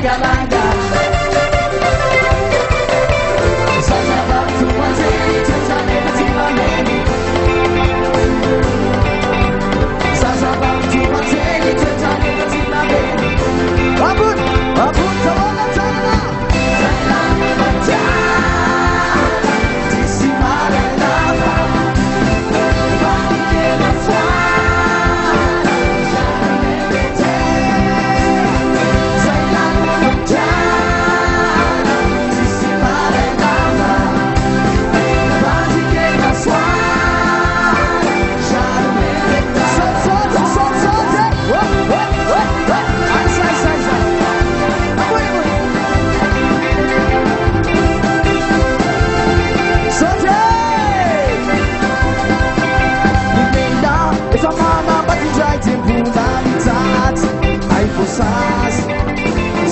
berlanggar-langgar. Saya bantu waziri terjadi ketimbang ini. Saya bantu waziri terjadi ketimbang ini. Ampun, ampun, tolong sana. Saya berjalan di simaran lava. Bagi kita suara, jangan berhenti. Saya berjalan di simaran lava. Bagi kita suara, jangan berhenti.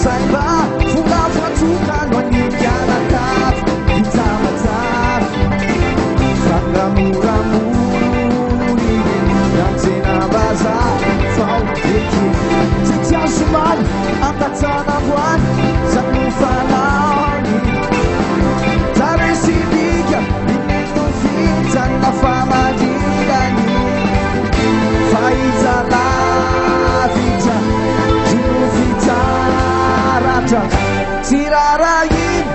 Saiba, fuga fatukan wanita nakap kita matar. Ramu-ramu yang sinabaza tau iki. Sejak suman angkat tanaman satu falani. Dari sini ya ini tufitan fama dilani. Faiza la vita, jinu vita rata, sirarain.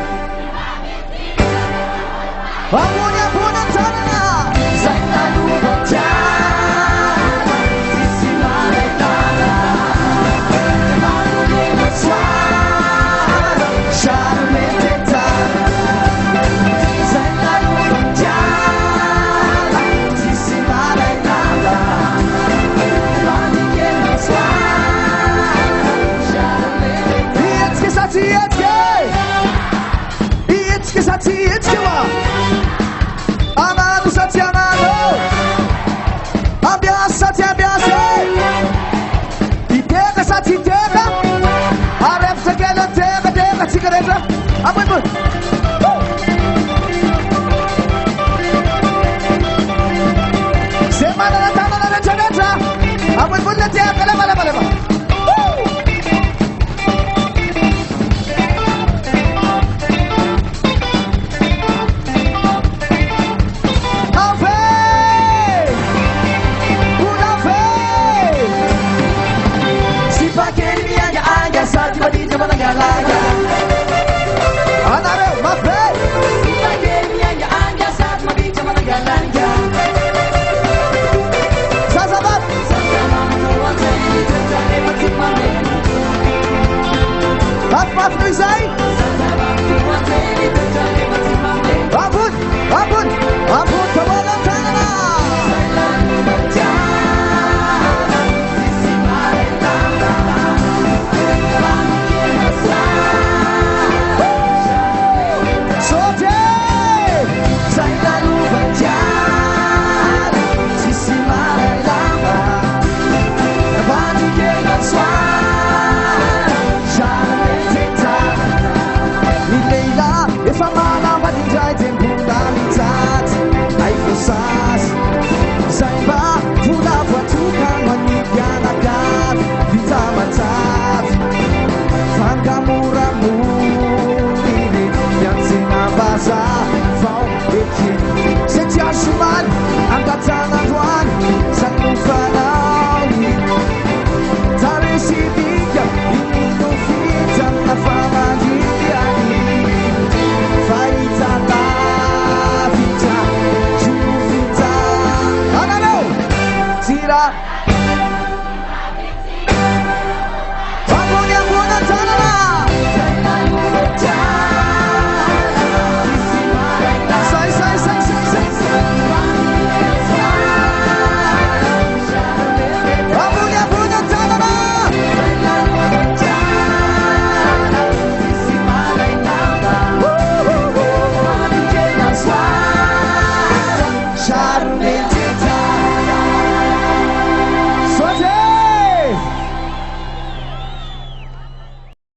Bangunnya punya tanah. Saya berjalan di simaran lava. Baru dengar suara syarmetetan. Saya berjalan di simaran lava. Baru dengar suara syarmetetan. Ietske sati ietske, ietske sati ietske wa. Amado sati amado, ambiance sati ambiance. Iteka sati iteka, arep tegela teka teka cigareta. Ampun pun. Semana na tanah na janeta. Ampun pun na teka lama. Sati badita malanggar-langgar.